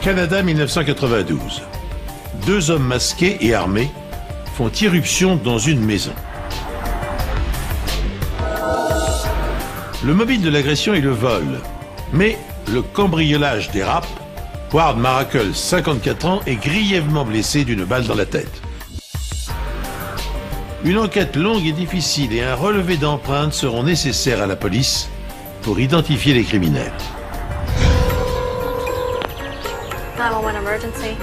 Canada 1992. Deux hommes masqués et armés font irruption dans une maison. Le mobile de l'agression est le vol, mais le cambriolage dérape. Ward Maracle, 54 ans, est grièvement blessé d'une balle dans la tête. Une enquête longue et difficile et un relevé d'empreintes seront nécessaires à la police pour identifier les criminels. 911 emergency.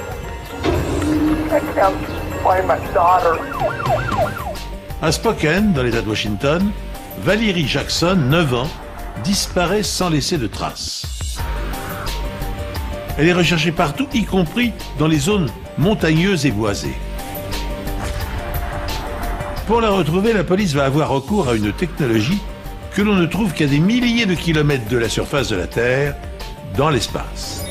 À Spokane, dans l'État de Washington, Valérie Jackson, 9 ans, disparaît sans laisser de traces. Elle est recherchée partout, y compris dans les zones montagneuses et boisées. Pour la retrouver, la police va avoir recours à une technologie que l'on ne trouve qu'à des milliers de kilomètres de la surface de la Terre, dans l'espace.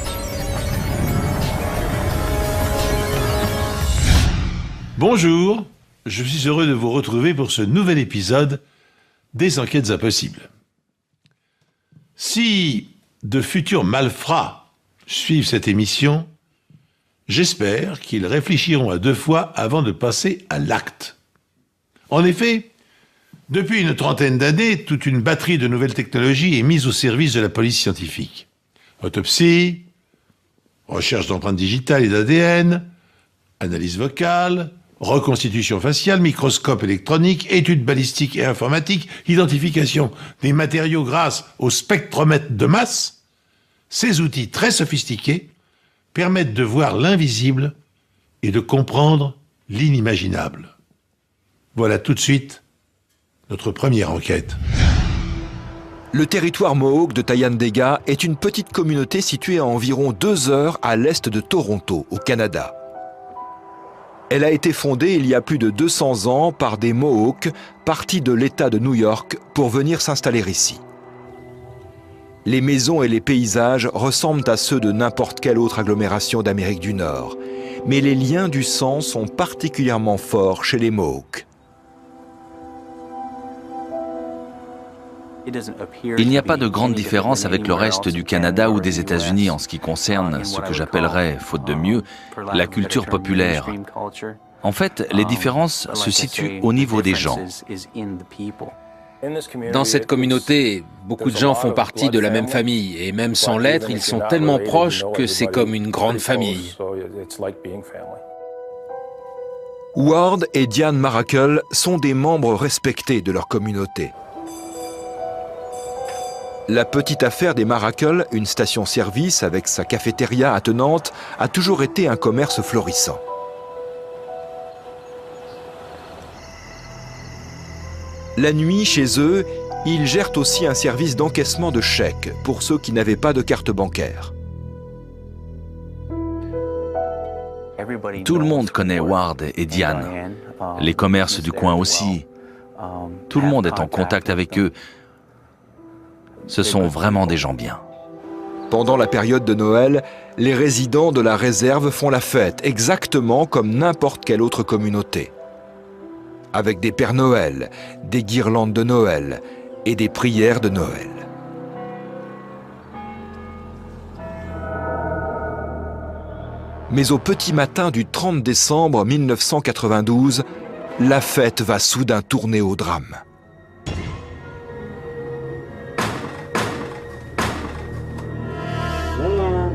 Bonjour, je suis heureux de vous retrouver pour ce nouvel épisode des Enquêtes Impossibles. Si de futurs malfrats suivent cette émission, j'espère qu'ils réfléchiront à deux fois avant de passer à l'acte. En effet, depuis une trentaine d'années, toute une batterie de nouvelles technologies est mise au service de la police scientifique. Autopsie, recherche d'empreintes digitales et d'ADN, analyse vocale, reconstitution faciale, microscope électronique, études balistiques et informatiques, identification des matériaux grâce au spectromètre de masse. Ces outils très sophistiqués permettent de voir l'invisible et de comprendre l'inimaginable. Voilà tout de suite notre première enquête. Le territoire Mohawk de Thayendanegea est une petite communauté située à environ 2 heures à l'est de Toronto, au Canada. Elle a été fondée il y a plus de 200 ans par des Mohawks partis de l'État de New York pour venir s'installer ici. Les maisons et les paysages ressemblent à ceux de n'importe quelle autre agglomération d'Amérique du Nord, mais les liens du sang sont particulièrement forts chez les Mohawks. Il n'y a pas de grande différence avec le reste du Canada ou des États-Unis en ce qui concerne ce que j'appellerais, faute de mieux, la culture populaire. En fait, les différences se situent au niveau des gens. Dans cette communauté, beaucoup de gens font partie de la même famille et même sans l'être, ils sont tellement proches que c'est comme une grande famille. Ward et Diane Maracle sont des membres respectés de leur communauté. La petite affaire des Maracle, une station-service avec sa cafétéria attenante, a toujours été un commerce florissant. La nuit, chez eux, ils gèrent aussi un service d'encaissement de chèques pour ceux qui n'avaient pas de carte bancaire. Tout le monde connaît Ward et Diane. Les commerces du coin aussi. Tout le monde est en contact avec eux. Ce sont vraiment des gens bien. Pendant la période de Noël, les résidents de la réserve font la fête, exactement comme n'importe quelle autre communauté. Avec des Pères Noël, des guirlandes de Noël et des prières de Noël. Mais au petit matin du 30 décembre 1992, la fête va soudain tourner au drame.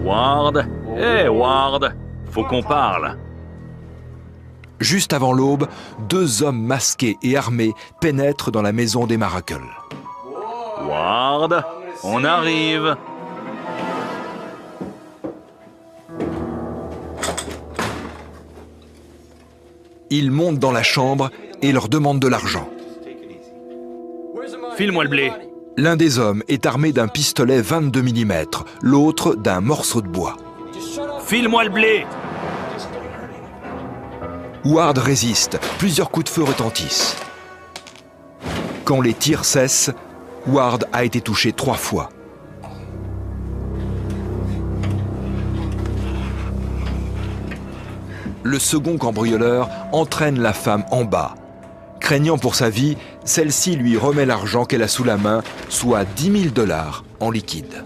Ward, hé Ward, faut qu'on parle. Juste avant l'aube, 2 hommes masqués et armés pénètrent dans la maison des Maracle. Ward, on arrive. Ils montent dans la chambre et leur demandent de l'argent. File-moi le blé. L'un des hommes est armé d'un pistolet 22 mm, l'autre d'un morceau de bois. File-moi le blé. Ward résiste, plusieurs coups de feu retentissent. Quand les tirs cessent, Ward a été touché 3 fois. Le second cambrioleur entraîne la femme en bas. Craignant pour sa vie, celle-ci lui remet l'argent qu'elle a sous la main, soit $10 000 en liquide.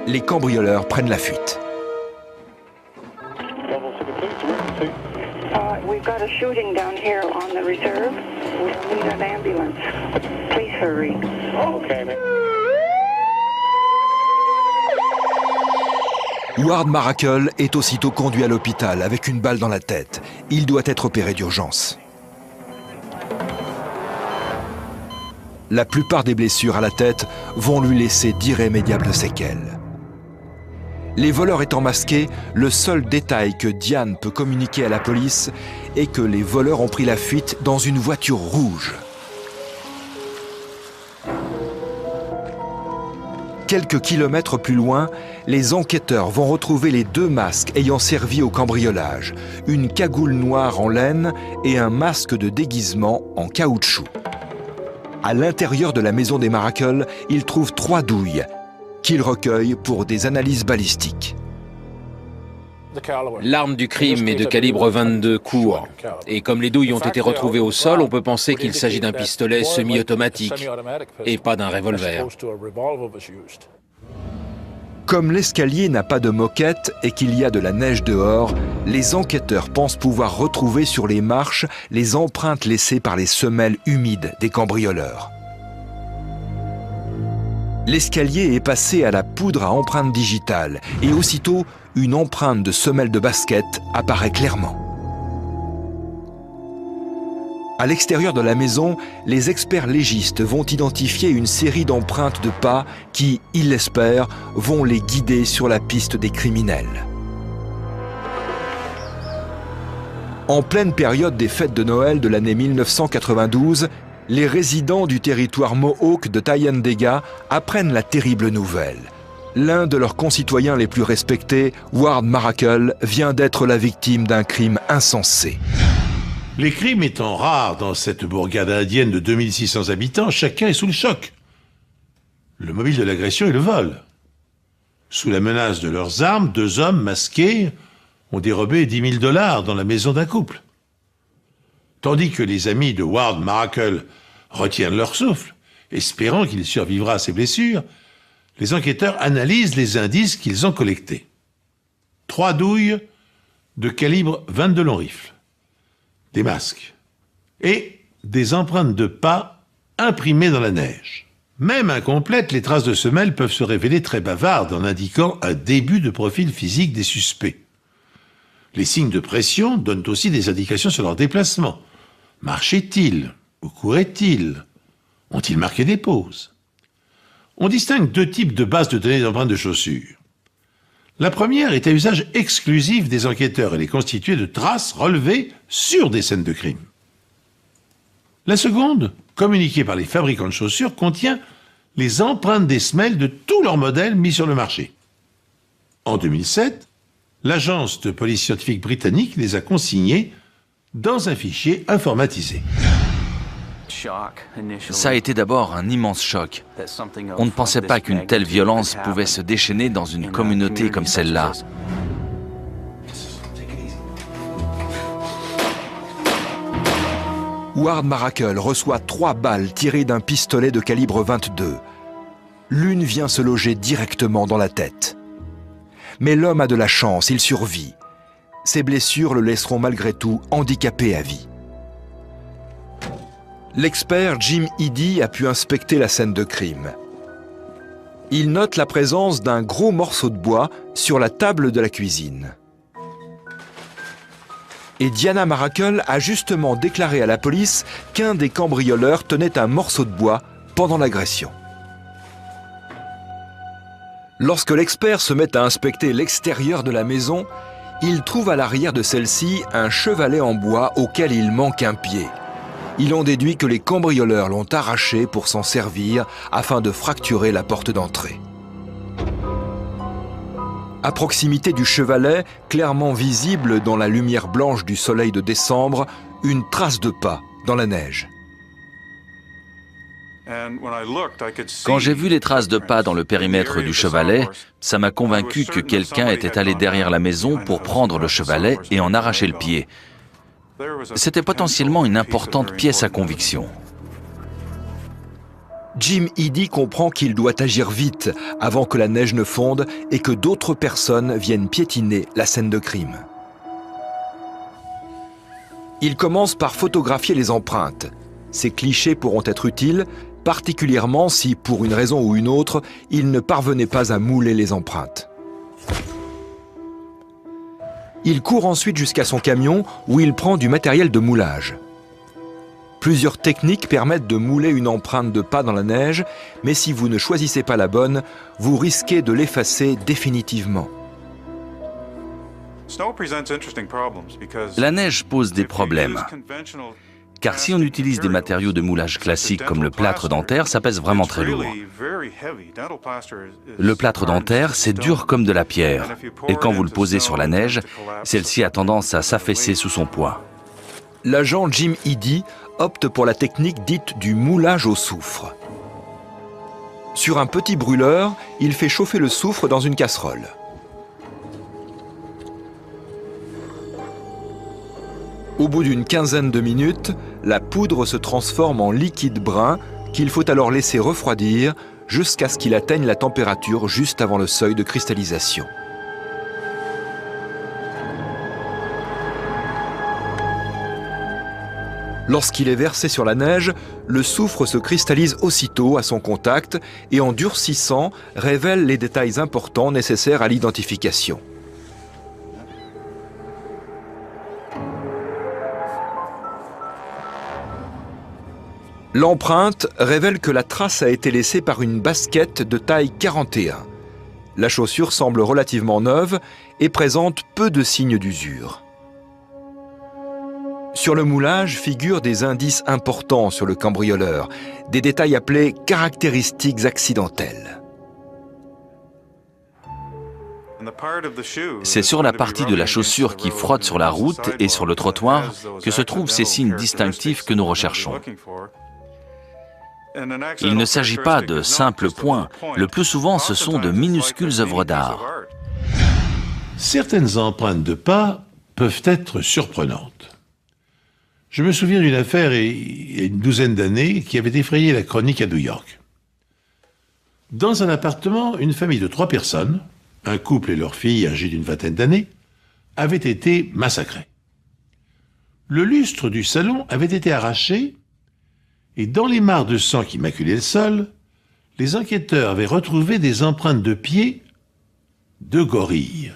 les cambrioleurs prennent la fuite. We've got a shooting down here on the reserve. We'll need an ambulance. Please hurry. Okay, man. Ward Maracle est aussitôt conduit à l'hôpital avec une balle dans la tête. Il doit être opéré d'urgence. La plupart des blessures à la tête vont lui laisser d'irrémédiables séquelles. Les voleurs étant masqués, le seul détail que Diane peut communiquer à la police est que les voleurs ont pris la fuite dans une voiture rouge. Quelques kilomètres plus loin, les enquêteurs vont retrouver les 2 masques ayant servi au cambriolage, une cagoule noire en laine et un masque de déguisement en caoutchouc. À l'intérieur de la maison des Maracle, ils trouvent 3 douilles qu'ils recueillent pour des analyses balistiques. L'arme du crime est de calibre 22 court. Et comme les douilles ont été retrouvées au sol, on peut penser qu'il s'agit d'un pistolet semi-automatique et pas d'un revolver. Comme l'escalier n'a pas de moquette et qu'il y a de la neige dehors, les enquêteurs pensent pouvoir retrouver sur les marches les empreintes laissées par les semelles humides des cambrioleurs. L'escalier est passé à la poudre à empreinte digitale et aussitôt, une empreinte de semelle de basket apparaît clairement. À l'extérieur de la maison, les experts légistes vont identifier une série d'empreintes de pas qui, ils l'espèrent, vont les guider sur la piste des criminels. En pleine période des fêtes de Noël de l'année 1992, les résidents du territoire Mohawk de Thayendanegea apprennent la terrible nouvelle. L'un de leurs concitoyens les plus respectés, Ward Maracle, vient d'être la victime d'un crime insensé. Les crimes étant rares dans cette bourgade indienne de 2600 habitants, chacun est sous le choc. Le mobile de l'agression est le vol. Sous la menace de leurs armes, 2 hommes masqués ont dérobé $10 000 dans la maison d'un couple. Tandis que les amis de Ward Maracle retiennent leur souffle, espérant qu'il survivra à ses blessures, les enquêteurs analysent les indices qu'ils ont collectés. 3 douilles de calibre 22 long rifle, des masques et des empreintes de pas imprimées dans la neige. Même incomplètes, les traces de semelles peuvent se révéler très bavardes en indiquant un début de profil physique des suspects. Les signes de pression donnent aussi des indications sur leur déplacement. Marchaient-ils ou couraient-ils? Ont-ils marqué des pauses? On distingue 2 types de bases de données d'empreintes de chaussures. La première est à usage exclusif des enquêteurs. Elle est constituée de traces relevées sur des scènes de crime. La seconde, communiquée par les fabricants de chaussures, contient les empreintes des semelles de tous leurs modèles mis sur le marché. En 2007, l'agence de police scientifique britannique les a consignées dans un fichier informatisé. Ça a été d'abord un immense choc. On ne pensait pas qu'une telle violence pouvait se déchaîner dans une communauté comme celle-là. Ward Maracle reçoit 3 balles tirées d'un pistolet de calibre 22. L'une vient se loger directement dans la tête. Mais l'homme a de la chance, il survit. Ses blessures le laisseront malgré tout handicapé à vie. L'expert Jim Eady a pu inspecter la scène de crime. Il note la présence d'un gros morceau de bois sur la table de la cuisine. Et Diana Maracle a justement déclaré à la police qu'un des cambrioleurs tenait un morceau de bois pendant l'agression. Lorsque l'expert se met à inspecter l'extérieur de la maison, il trouve à l'arrière de celle-ci un chevalet en bois auquel il manque un pied. Il en déduit que les cambrioleurs l'ont arraché pour s'en servir afin de fracturer la porte d'entrée. À proximité du chevalet, clairement visible dans la lumière blanche du soleil de décembre, une trace de pas dans la neige. Quand j'ai vu les traces de pas dans le périmètre du chevalet, ça m'a convaincu que quelqu'un était allé derrière la maison pour prendre le chevalet et en arracher le pied. C'était potentiellement une importante pièce à conviction. Jim Eady comprend qu'il doit agir vite avant que la neige ne fonde et que d'autres personnes viennent piétiner la scène de crime. Il commence par photographier les empreintes. Ces clichés pourront être utiles, particulièrement si, pour une raison ou une autre, il ne parvenait pas à mouler les empreintes. Il court ensuite jusqu'à son camion où il prend du matériel de moulage. Plusieurs techniques permettent de mouler une empreinte de pas dans la neige, mais si vous ne choisissez pas la bonne, vous risquez de l'effacer définitivement. La neige pose des problèmes, car si on utilise des matériaux de moulage classiques comme le plâtre dentaire, ça pèse vraiment très lourd. Le plâtre dentaire, c'est dur comme de la pierre, et quand vous le posez sur la neige, celle-ci a tendance à s'affaisser sous son poids. L'agent Jim Eady opte pour la technique dite du moulage au soufre. Sur un petit brûleur, il fait chauffer le soufre dans une casserole. Au bout d'une quinzaine de minutes, la poudre se transforme en liquide brun qu'il faut alors laisser refroidir jusqu'à ce qu'il atteigne la température juste avant le seuil de cristallisation. Lorsqu'il est versé sur la neige, le soufre se cristallise aussitôt à son contact et en durcissant, révèle les détails importants nécessaires à l'identification. L'empreinte révèle que la trace a été laissée par une basket de taille 41. La chaussure semble relativement neuve et présente peu de signes d'usure. Sur le moulage figurent des indices importants sur le cambrioleur, des détails appelés caractéristiques accidentelles. C'est sur la partie de la chaussure qui frotte sur la route et sur le trottoir que se trouvent ces signes distinctifs que nous recherchons. Il ne s'agit pas de simples points, le plus souvent ce sont de minuscules œuvres d'art. Certaines empreintes de pas peuvent être surprenantes. Je me souviens d'une affaire il y a une douzaine d'années qui avait effrayé la chronique à New York. Dans un appartement, une famille de 3 personnes, un couple et leur fille âgée d'une vingtaine d'années, avaient été massacrés. Le lustre du salon avait été arraché et dans les mares de sang qui maculaient le sol, les enquêteurs avaient retrouvé des empreintes de pieds de gorilles.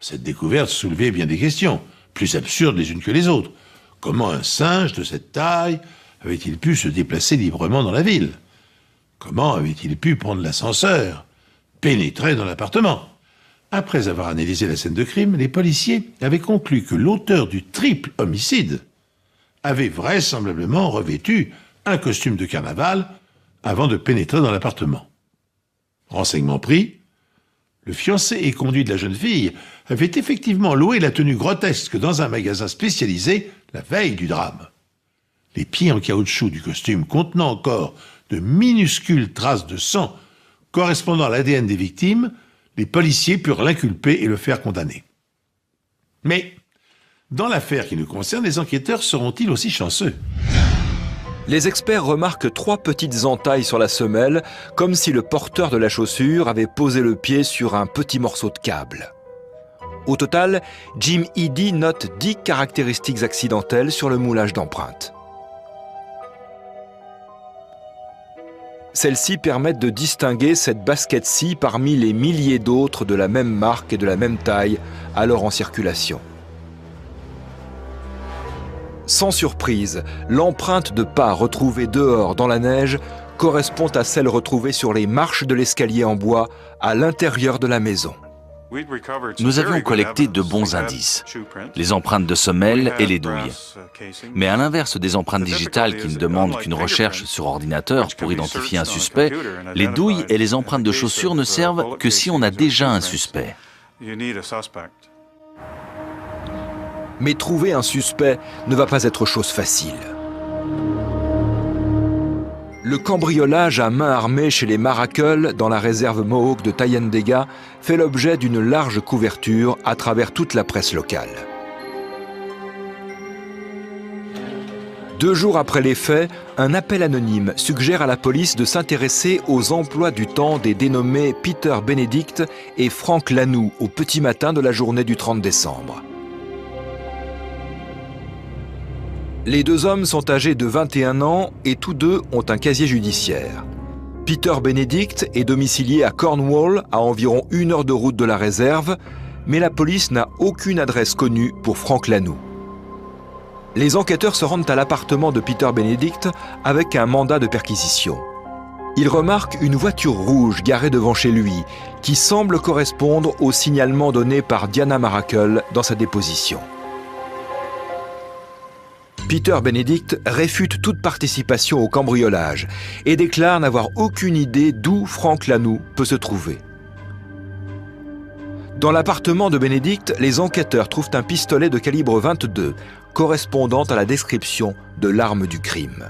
Cette découverte soulevait bien des questions, plus absurdes les unes que les autres. Comment un singe de cette taille avait-il pu se déplacer librement dans la ville? Comment avait-il pu prendre l'ascenseur, pénétrer dans l'appartement? Après avoir analysé la scène de crime, les policiers avaient conclu que l'auteur du triple homicide avait vraisemblablement revêtu un costume de carnaval avant de pénétrer dans l'appartement. Renseignement pris, le fiancé et conduit de la jeune fille avait effectivement loué la tenue grotesque dans un magasin spécialisé la veille du drame. Les pieds en caoutchouc du costume contenant encore de minuscules traces de sang correspondant à l'ADN des victimes, les policiers purent l'inculper et le faire condamner. Mais, dans l'affaire qui nous concerne, les enquêteurs seront-ils aussi chanceux? Les experts remarquent 3 petites entailles sur la semelle, comme si le porteur de la chaussure avait posé le pied sur un petit morceau de câble. Au total, Jim Eady note 10 caractéristiques accidentelles sur le moulage d'empreintes. Celles-ci permettent de distinguer cette basket-ci parmi les milliers d'autres de la même marque et de la même taille, alors en circulation. Sans surprise, l'empreinte de pas retrouvée dehors dans la neige correspond à celle retrouvée sur les marches de l'escalier en bois à l'intérieur de la maison. Nous avions collecté de bons indices, les empreintes de semelles et les douilles. Mais à l'inverse des empreintes digitales qui ne demandent qu'une recherche sur ordinateur pour identifier un suspect, les douilles et les empreintes de chaussures ne servent que si on a déjà un suspect. Mais trouver un suspect ne va pas être chose facile. Le cambriolage à main armée chez les Maracle, dans la réserve Mohawk de Thayendanegea, fait l'objet d'une large couverture à travers toute la presse locale. 2 jours après les faits, un appel anonyme suggère à la police de s'intéresser aux emplois du temps des dénommés Peter Benedict et Frank Lanoux au petit matin de la journée du 30 décembre. Les 2 hommes sont âgés de 21 ans et tous 2 ont un casier judiciaire. Peter Benedict est domicilié à Cornwall, à environ 1 heure de route de la réserve, mais la police n'a aucune adresse connue pour Frank Lanoux. Les enquêteurs se rendent à l'appartement de Peter Benedict avec un mandat de perquisition. Ils remarquent une voiture rouge garée devant chez lui, qui semble correspondre au signalement donné par Diana Maracle dans sa déposition. Peter Benedict réfute toute participation au cambriolage et déclare n'avoir aucune idée d'où Frank Lanoux peut se trouver. Dans l'appartement de Benedict, les enquêteurs trouvent un pistolet de calibre 22, correspondant à la description de l'arme du crime.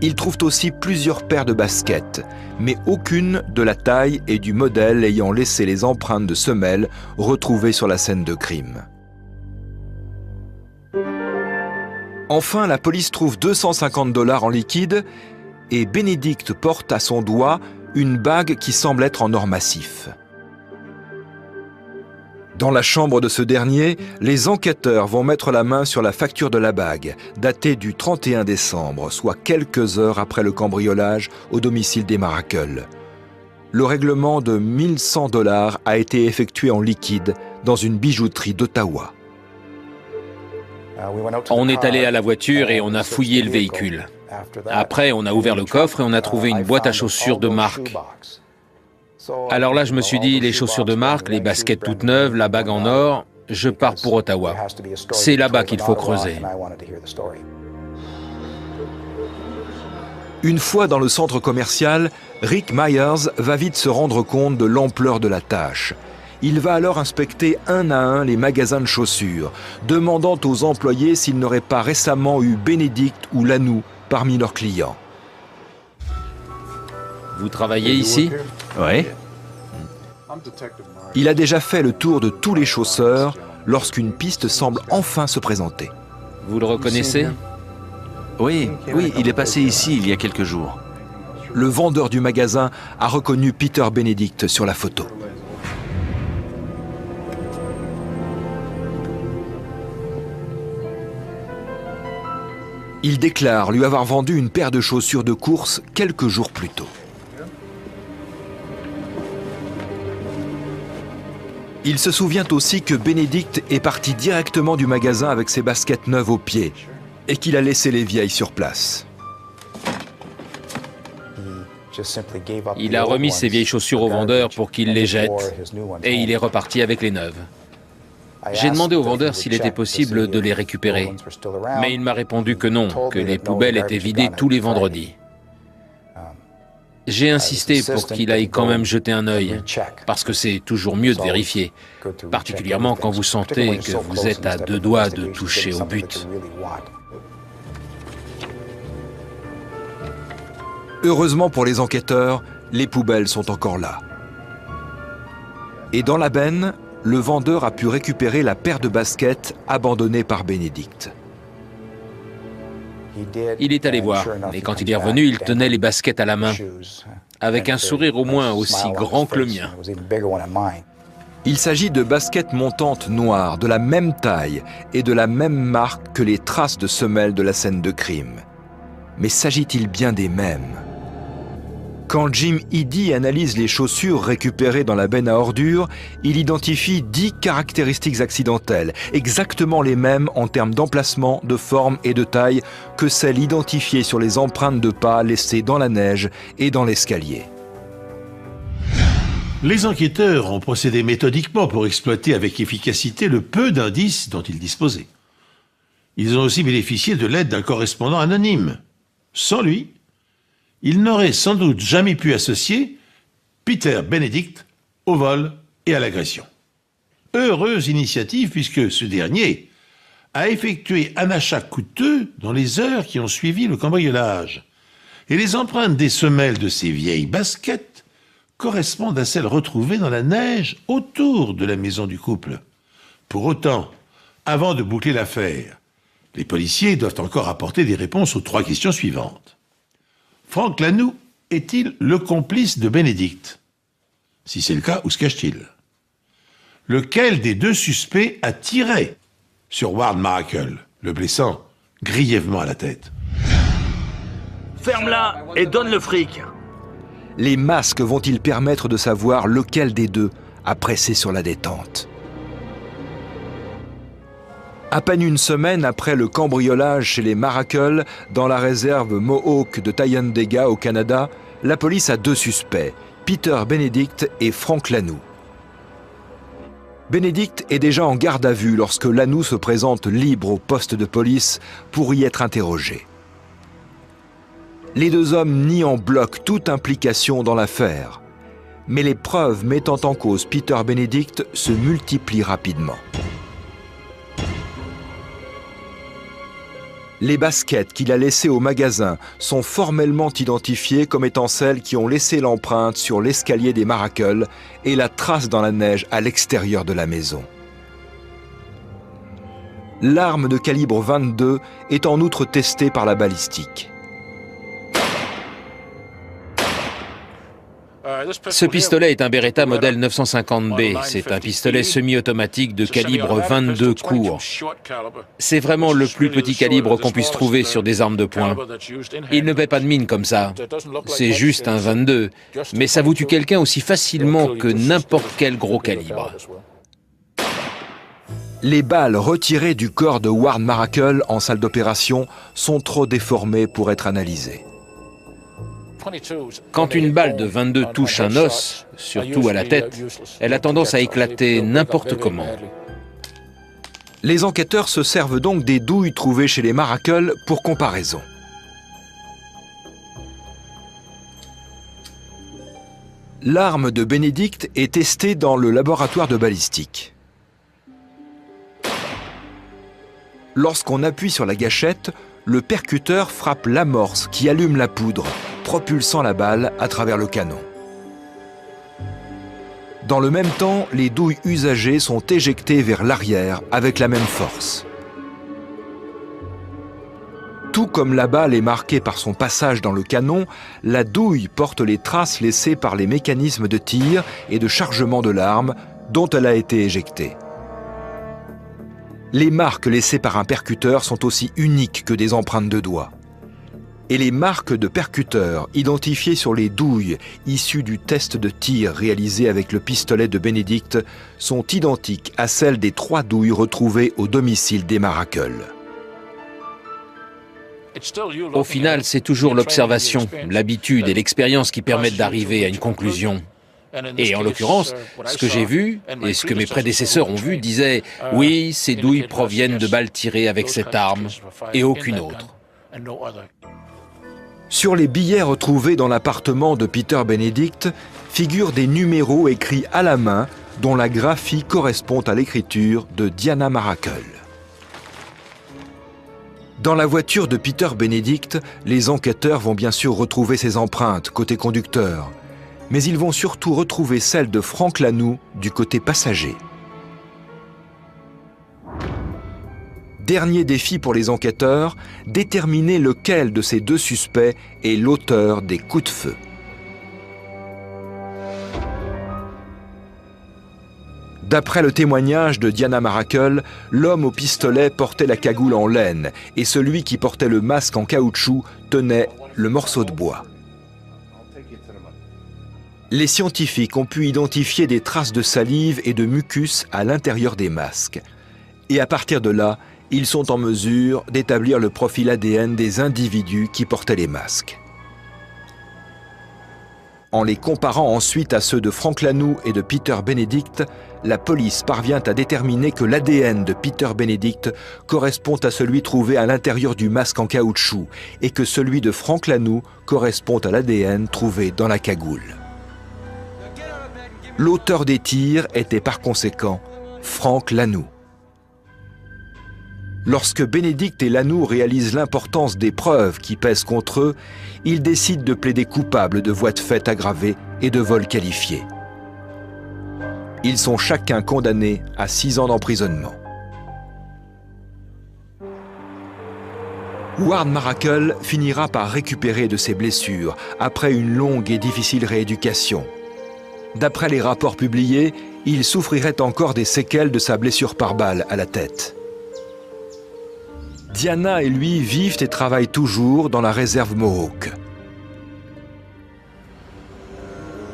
Ils trouvent aussi plusieurs paires de baskets, mais aucune de la taille et du modèle ayant laissé les empreintes de semelles retrouvées sur la scène de crime. Enfin, la police trouve 250 $ en liquide et Benedict porte à son doigt une bague qui semble être en or massif. Dans la chambre de ce dernier, les enquêteurs vont mettre la main sur la facture de la bague, datée du 31 décembre, soit quelques heures après le cambriolage au domicile des Maracle. Le règlement de 1 100 $ a été effectué en liquide dans une bijouterie d'Ottawa. On est allé à la voiture et on a fouillé le véhicule. Après, on a ouvert le coffre et on a trouvé une boîte à chaussures de marque. Alors là, je me suis dit, les chaussures de marque, les baskets toutes neuves, la bague en or, je pars pour Ottawa. C'est là-bas qu'il faut creuser. Une fois dans le centre commercial, Rick Myers va vite se rendre compte de l'ampleur de la tâche. Il va alors inspecter un à un les magasins de chaussures, demandant aux employés s'ils n'auraient pas récemment eu Benedict ou Lanoux parmi leurs clients. Vous travaillez ici? Oui. Il a déjà fait le tour de tous les chausseurs lorsqu'une piste semble enfin se présenter. Vous le reconnaissez? Oui, il est passé ici il y a quelques jours. Le vendeur du magasin a reconnu Peter Benedict sur la photo. Il déclare lui avoir vendu une paire de chaussures de course quelques jours plus tôt. Il se souvient aussi que Benedict est parti directement du magasin avec ses baskets neuves aux pieds et qu'il a laissé les vieilles sur place. Il a remis ses vieilles chaussures au vendeur pour qu'il les jette et il est reparti avec les neuves. J'ai demandé au vendeur s'il était possible de les récupérer, mais il m'a répondu que non, que les poubelles étaient vidées tous les vendredis. J'ai insisté pour qu'il aille quand même jeter un œil, parce que c'est toujours mieux de vérifier, particulièrement quand vous sentez que vous êtes à 2 doigts de toucher au but. Heureusement pour les enquêteurs, les poubelles sont encore là. Et dans la benne, le vendeur a pu récupérer la paire de baskets abandonnée par Benedict. Il est allé voir, et quand il est revenu, il tenait les baskets à la main, avec un sourire au moins aussi grand que le mien. Il s'agit de baskets montantes noires, de la même taille et de la même marque que les traces de semelles de la scène de crime. Mais s'agit-il bien des mêmes? Quand Jim Eady analyse les chaussures récupérées dans la benne à ordures, il identifie 10 caractéristiques accidentelles, exactement les mêmes en termes d'emplacement, de forme et de taille que celles identifiées sur les empreintes de pas laissées dans la neige et dans l'escalier. Les enquêteurs ont procédé méthodiquement pour exploiter avec efficacité le peu d'indices dont ils disposaient. Ils ont aussi bénéficié de l'aide d'un correspondant anonyme. Sans lui, ils n'auraient sans doute jamais pu associer Peter Benedict au vol et à l'agression. Heureuse initiative puisque ce dernier a effectué un achat coûteux dans les heures qui ont suivi le cambriolage. Et les empreintes des semelles de ces vieilles baskets correspondent à celles retrouvées dans la neige autour de la maison du couple. Pour autant, avant de boucler l'affaire, Les policiers doivent encore apporter des réponses aux 3 questions suivantes. Franck Lanoux est-il le complice de Bénédicte? Si c'est le cas, où se cache-t-il? Lequel des 2 suspects a tiré sur Ward Maracle, le blessant grièvement à la tête? Ferme-la et donne le fric. Les masques vont-ils permettre de savoir lequel des 2 a pressé sur la détente? À peine une semaine après le cambriolage chez les Maracle, dans la réserve Mohawk de Thayendanegea au Canada, la police a 2 suspects, Peter Benedict et Franck Lanoux. Benedict est déjà en garde à vue lorsque Lanoux se présente libre au poste de police pour y être interrogé. Les 2 hommes nient en bloc toute implication dans l'affaire, mais les preuves mettant en cause Peter Benedict se multiplient rapidement. Les baskets qu'il a laissées au magasin sont formellement identifiées comme étant celles qui ont laissé l'empreinte sur l'escalier des Maracle et la trace dans la neige à l'extérieur de la maison. L'arme de calibre 22 est en outre testée par la balistique. Ce pistolet est un Beretta modèle 950B. C'est un pistolet semi-automatique de calibre 22 court. C'est vraiment le plus petit calibre qu'on puisse trouver sur des armes de poing. Il ne paie pas de mine comme ça. C'est juste un 22. Mais ça vous tue quelqu'un aussi facilement que n'importe quel gros calibre. Les balles retirées du corps de Ward Maracle en salle d'opération sont trop déformées pour être analysées. Quand une balle de 22 touche un os, surtout à la tête, elle a tendance à éclater n'importe comment. Les enquêteurs se servent donc des douilles trouvées chez les Maracle pour comparaison. L'arme de Benedict est testée dans le laboratoire de balistique. Lorsqu'on appuie sur la gâchette, le percuteur frappe l'amorce qui allume la poudre, propulsant la balle à travers le canon. Dans le même temps, les douilles usagées sont éjectées vers l'arrière avec la même force. Tout comme la balle est marquée par son passage dans le canon, la douille porte les traces laissées par les mécanismes de tir et de chargement de l'arme dont elle a été éjectée. Les marques laissées par un percuteur sont aussi uniques que des empreintes de doigts. Et les marques de percuteurs identifiées sur les douilles issues du test de tir réalisé avec le pistolet de Benedict sont identiques à celles des 3 douilles retrouvées au domicile des Maracle. Au final, c'est toujours l'observation, l'habitude et l'expérience qui permettent d'arriver à une conclusion. Et en l'occurrence, ce que j'ai vu et ce que mes prédécesseurs ont vu disait « Oui, ces douilles proviennent de balles tirées avec cette arme et aucune autre ». Sur les billets retrouvés dans l'appartement de Peter Benedict figurent des numéros écrits à la main dont la graphie correspond à l'écriture de Diana Maracle. Dans la voiture de Peter Benedict, les enquêteurs vont bien sûr retrouver ses empreintes côté conducteur, mais ils vont surtout retrouver celles de Franck Lanoux du côté passager. Dernier défi pour les enquêteurs, déterminer lequel de ces 2 suspects est l'auteur des coups de feu. D'après le témoignage de Diana Maracle, l'homme au pistolet portait la cagoule en laine et celui qui portait le masque en caoutchouc tenait le morceau de bois. Les scientifiques ont pu identifier des traces de salive et de mucus à l'intérieur des masques. Et à partir de là, ils sont en mesure d'établir le profil ADN des individus qui portaient les masques. En les comparant ensuite à ceux de Franck Lanoux et de Peter Benedict, la police parvient à déterminer que l'ADN de Peter Benedict correspond à celui trouvé à l'intérieur du masque en caoutchouc et que celui de Franck Lanoux correspond à l'ADN trouvé dans la cagoule. L'auteur des tirs était par conséquent Franck Lanoux. Lorsque Benedict et Lanoux réalisent l'importance des preuves qui pèsent contre eux, ils décident de plaider coupables de voies de fait aggravées et de vol qualifié. Ils sont chacun condamnés à 6 ans d'emprisonnement. Ward Maracle finira par récupérer de ses blessures après une longue et difficile rééducation. D'après les rapports publiés, il souffrirait encore des séquelles de sa blessure par balle à la tête. Diana et lui vivent et travaillent toujours dans la réserve Mohawk.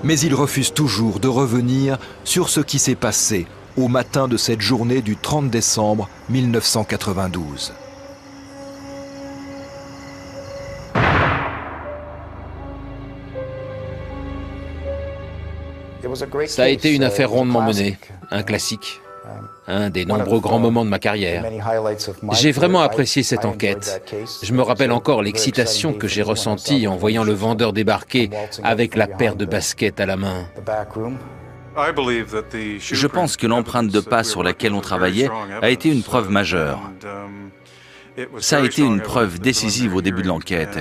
Mais il refuse toujours de revenir sur ce qui s'est passé au matin de cette journée du 30 décembre 1992. Ça a été une affaire rondement menée, un classique, un des nombreux grands moments de ma carrière. J'ai vraiment apprécié cette enquête. Je me rappelle encore l'excitation que j'ai ressentie en voyant le vendeur débarquer avec la paire de baskets à la main. Je pense que l'empreinte de pas sur laquelle on travaillait a été une preuve majeure. Ça a été une preuve décisive au début de l'enquête.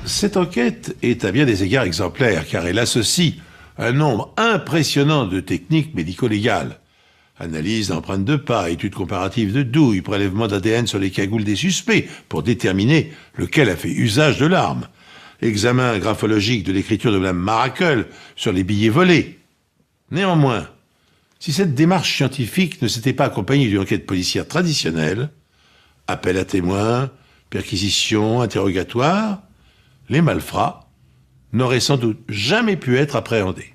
Cette enquête est à bien des égards exemplaire, car elle associe un nombre impressionnant de techniques médico-légales. Analyse d'empreintes de pas, études comparatives de douilles, prélèvement d'ADN sur les cagoules des suspects pour déterminer lequel a fait usage de l'arme, examen graphologique de l'écriture de Mme Maracle sur les billets volés. Néanmoins, si cette démarche scientifique ne s'était pas accompagnée d'une enquête policière traditionnelle, appel à témoins, perquisition, interrogatoire, les malfrats n'auraient sans doute jamais pu être appréhendés.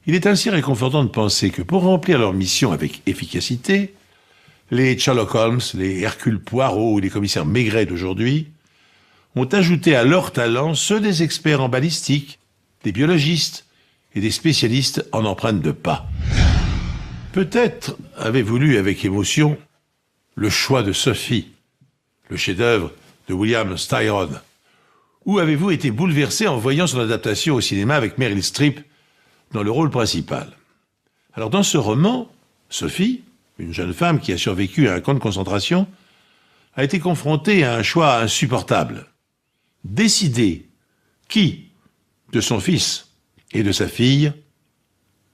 Il est ainsi réconfortant de penser que pour remplir leur mission avec efficacité, les Sherlock Holmes, les Hercule Poirot ou les commissaires Maigret d'aujourd'hui ont ajouté à leur talent ceux des experts en balistique, des biologistes et des spécialistes en empreintes de pas. Peut-être avez-vous lu avec émotion Le choix de Sophie, le chef-d'œuvre de William Styron. Ou avez-vous été bouleversé en voyant son adaptation au cinéma avec Meryl Streep dans le rôle principal? Alors dans ce roman, Sophie, une jeune femme qui a survécu à un camp de concentration, a été confrontée à un choix insupportable. Décider qui, de son fils et de sa fille,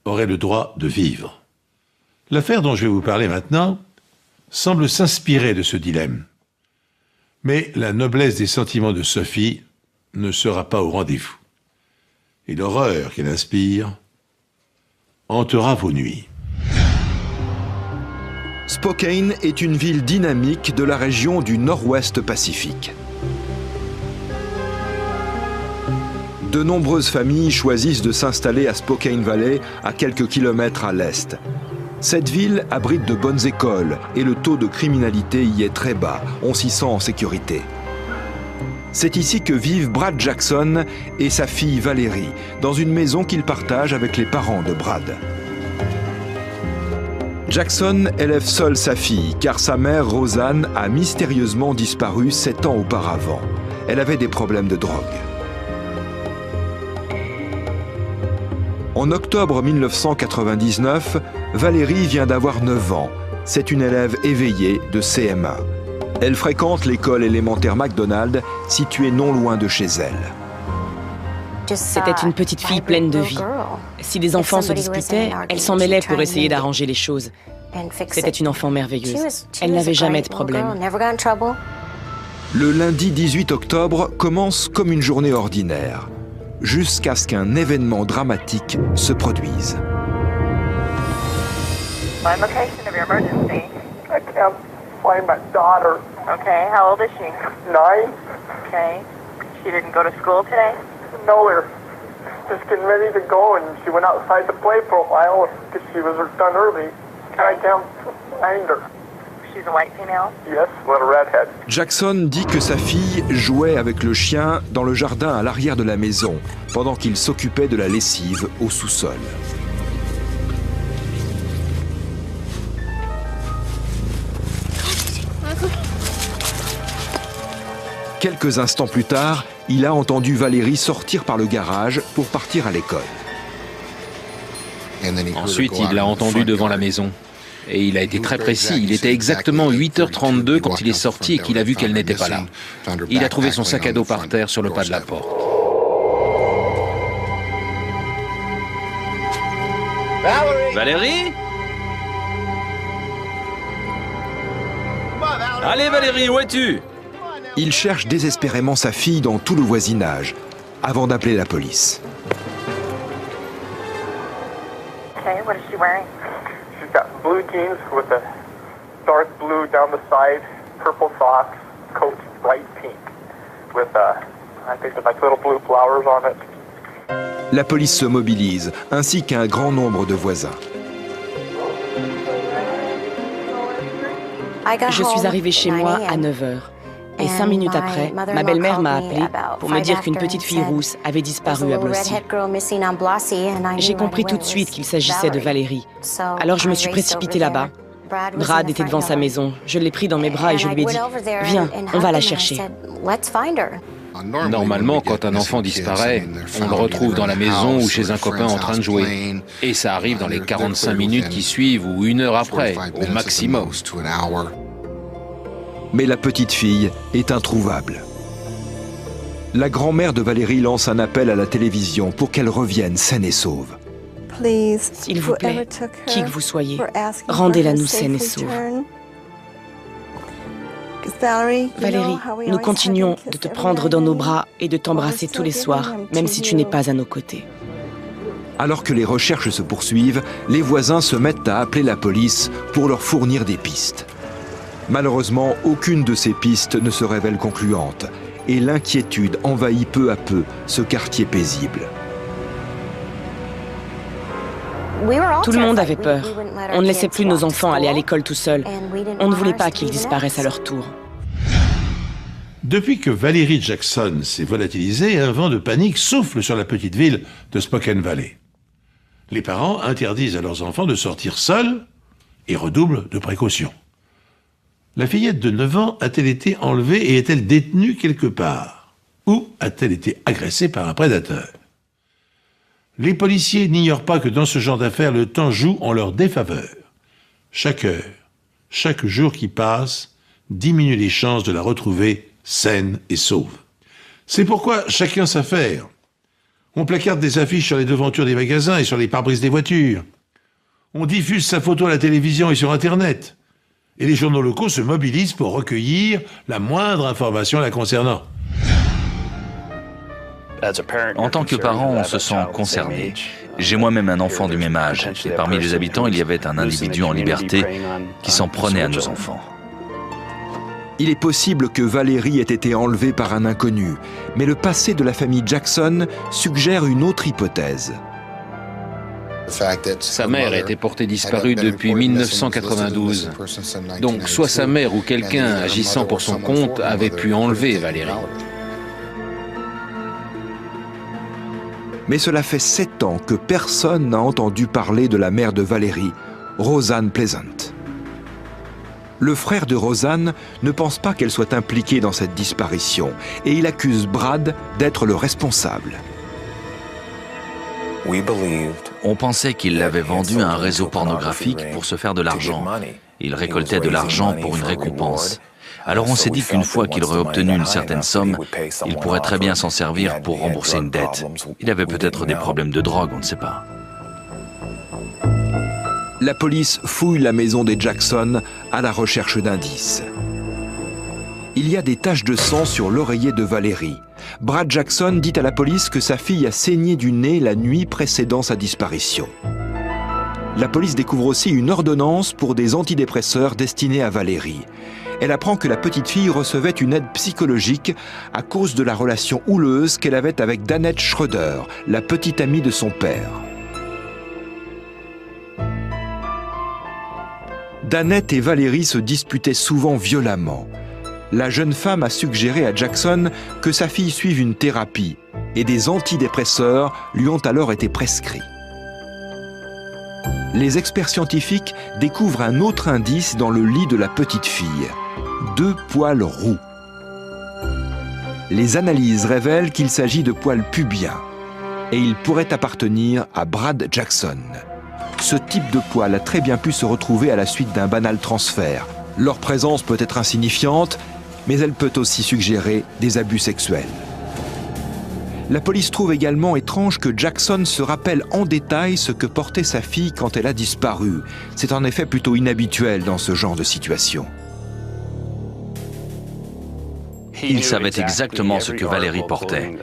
aurait le droit de vivre. L'affaire dont je vais vous parler maintenant semble s'inspirer de ce dilemme. Mais la noblesse des sentiments de Sophie ne sera pas au rendez-vous. Et l'horreur qu'elle inspire hantera vos nuits. Spokane est une ville dynamique de la région du Nord-Ouest Pacifique. De nombreuses familles choisissent de s'installer à Spokane Valley, à quelques kilomètres à l'est. Cette ville abrite de bonnes écoles et le taux de criminalité y est très bas. On s'y sent en sécurité. C'est ici que vivent Brad Jackson et sa fille Valérie, dans une maison qu'il partage avec les parents de Brad. Jackson élève seul sa fille, car sa mère, Rosanne, a mystérieusement disparu 7 ans auparavant. Elle avait des problèmes de drogue. En octobre 1999, Valérie vient d'avoir 9 ans. C'est une élève éveillée de CM1. Elle fréquente l'école élémentaire McDonald, située non loin de chez elle. C'était une petite fille pleine de vie. Si des enfants se disputaient, elle s'en mêlait pour essayer d'arranger les choses. C'était une enfant merveilleuse. Elle n'avait jamais de problème. Le lundi 18 octobre commence comme une journée ordinaire, jusqu'à ce qu'un événement dramatique se produise. My location of your emergency. I can't find my daughter. Okay, how old is she? 9. Okay. She didn't go to school today? No, we're just getting ready to go, and she went outside to play for a while because she was done early. And I can't find her. She's a white female? Yes, little redhead. Jackson dit que sa fille jouait avec le chien dans le jardin à l'arrière de la maison, pendant qu'il s'occupait de la lessive au sous-sol. Quelques instants plus tard, il a entendu Valérie sortir par le garage pour partir à l'école. Ensuite, il l'a entendu devant la maison. Et il a été très précis. Il était exactement 8h32 quand il est sorti et qu'il a vu qu'elle n'était pas là. Il a trouvé son sac à dos par terre sur le pas de la porte. Valérie? Allez Valérie, où es-tu? Il cherche désespérément sa fille dans tout le voisinage, avant d'appeler la police. Okay, what is she wearing? She's got blue jeans with a dark blue down the side, purple socks, coat bright pink, with I think there's like little blue flowers on it. La police se mobilise, ainsi qu'un grand nombre de voisins. Je suis arrivée chez moi à 9h. Et 5 minutes après, ma belle-mère m'a appelée pour me dire qu'une petite fille rousse avait disparu à Blossy. J'ai compris tout de suite qu'il s'agissait de Valérie. Alors je me suis précipitée là-bas. Brad était devant sa maison. Je l'ai pris dans mes bras et je lui ai dit « Viens, on va la chercher ». Normalement, quand un enfant disparaît, on le retrouve dans la maison ou chez un copain en train de jouer. Et ça arrive dans les 45 minutes qui suivent ou 1 heure après, au maximum. Mais la petite fille est introuvable. La grand-mère de Valérie lance un appel à la télévision pour qu'elle revienne saine et sauve. S'il vous plaît, qui que vous soyez, rendez-la nous saine et sauve. Valérie, nous continuons de te prendre dans nos bras et de t'embrasser tous les soirs, même si tu n'es pas à nos côtés. Alors que les recherches se poursuivent, les voisins se mettent à appeler la police pour leur fournir des pistes. Malheureusement, aucune de ces pistes ne se révèle concluante et l'inquiétude envahit peu à peu ce quartier paisible. Tout le monde avait peur. On ne laissait plus nos enfants aller à l'école tout seuls. On ne voulait pas qu'ils disparaissent à leur tour. Depuis que Valérie Jackson s'est volatilisée, un vent de panique souffle sur la petite ville de Spokane Valley. Les parents interdisent à leurs enfants de sortir seuls et redoublent de précautions. La fillette de 9 ans a-t-elle été enlevée et est-elle détenue quelque part? Ou a-t-elle été agressée par un prédateur? Les policiers n'ignorent pas que dans ce genre d'affaires, le temps joue en leur défaveur. Chaque heure, chaque jour qui passe, diminue les chances de la retrouver saine et sauve. C'est pourquoi chacun sa affaire. On placarde des affiches sur les devantures des magasins et sur les pare-brises des voitures. On diffuse sa photo à la télévision et sur Internet. Et les journaux locaux se mobilisent pour recueillir la moindre information la concernant. En tant que parent, on se sent concerné. J'ai moi-même un enfant du même âge, et parmi les habitants, il y avait un individu en liberté qui s'en prenait à nos enfants. Il est possible que Valérie ait été enlevée par un inconnu, mais le passé de la famille Jackson suggère une autre hypothèse. Sa mère était portée disparue depuis 1992. Donc soit sa mère ou quelqu'un agissant pour son compte avait pu enlever Valérie. Mais cela fait 7 ans que personne n'a entendu parler de la mère de Valérie, Rosanne Pleasant. Le frère de Rosanne ne pense pas qu'elle soit impliquée dans cette disparition et il accuse Brad d'être le responsable. On pensait qu'il l'avait vendu à un réseau pornographique pour se faire de l'argent. Il récoltait de l'argent pour une récompense. Alors on s'est dit qu'une fois qu'il aurait obtenu une certaine somme, il pourrait très bien s'en servir pour rembourser une dette. Il avait peut-être des problèmes de drogue, on ne sait pas. La police fouille la maison des Jackson à la recherche d'indices. Il y a des taches de sang sur l'oreiller de Valérie. Brad Jackson dit à la police que sa fille a saigné du nez la nuit précédant sa disparition. La police découvre aussi une ordonnance pour des antidépresseurs destinés à Valérie. Elle apprend que la petite fille recevait une aide psychologique à cause de la relation houleuse qu'elle avait avec Danette Schroeder, la petite amie de son père. Danette et Valérie se disputaient souvent violemment. La jeune femme a suggéré à Jackson que sa fille suive une thérapie et des antidépresseurs lui ont alors été prescrits. Les experts scientifiques découvrent un autre indice dans le lit de la petite fille. 2 poils roux. Les analyses révèlent qu'il s'agit de poils pubiens et ils pourraient appartenir à Brad Jackson. Ce type de poil a très bien pu se retrouver à la suite d'un banal transfert. Leur présence peut être insignifiante, mais elle peut aussi suggérer des abus sexuels. La police trouve également étrange que Jackson se rappelle en détail ce que portait sa fille quand elle a disparu. C'est en effet plutôt inhabituel dans ce genre de situation. Il savait exactement ce que Valérie portait.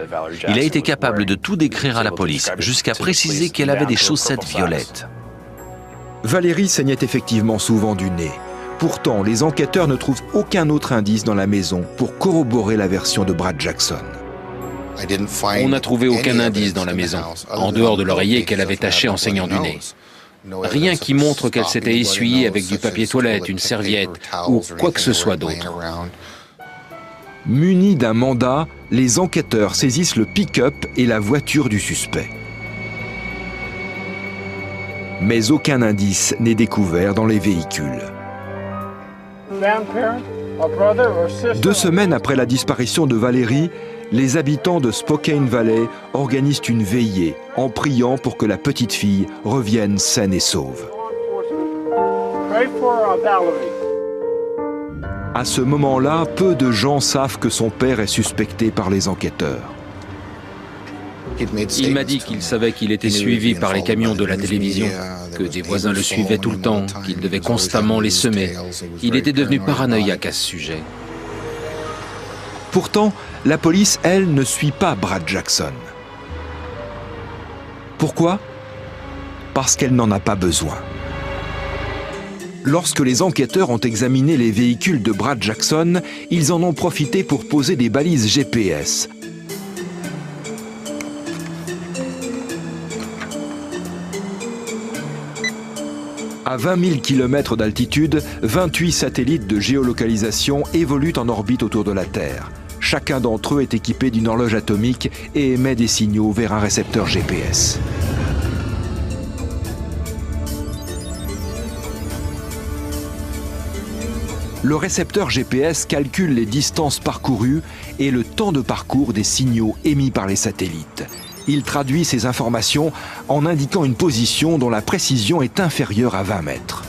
Il a été capable de tout décrire à la police, jusqu'à préciser qu'elle avait des chaussettes violettes. Valérie saignait effectivement souvent du nez. Pourtant, les enquêteurs ne trouvent aucun autre indice dans la maison pour corroborer la version de Brad Jackson. On n'a trouvé aucun indice dans la maison, en dehors de l'oreiller qu'elle avait taché en saignant du nez. Rien qui montre qu'elle s'était essuyée avec du papier toilette, une serviette ou quoi que ce soit d'autre. Munis d'un mandat, les enquêteurs saisissent le pick-up et la voiture du suspect. Mais aucun indice n'est découvert dans les véhicules. 2 semaines après la disparition de Valérie, les habitants de Spokane Valley organisent une veillée en priant pour que la petite fille revienne saine et sauve. À ce moment-là, peu de gens savent que son père est suspecté par les enquêteurs. Il m'a dit qu'il savait qu'il était suivi par les camions de la télévision, que des voisins le suivaient tout le temps, qu'il devait constamment les semer. Il était devenu paranoïaque à ce sujet. Pourtant, la police, elle, ne suit pas Brad Jackson. Pourquoi? Parce qu'elle n'en a pas besoin. Lorsque les enquêteurs ont examiné les véhicules de Brad Jackson, ils en ont profité pour poser des balises GPS. À 20 000 km d'altitude, 28 satellites de géolocalisation évoluent en orbite autour de la Terre. Chacun d'entre eux est équipé d'une horloge atomique et émet des signaux vers un récepteur GPS. Le récepteur GPS calcule les distances parcourues et le temps de parcours des signaux émis par les satellites. Il traduit ces informations en indiquant une position dont la précision est inférieure à 20 mètres.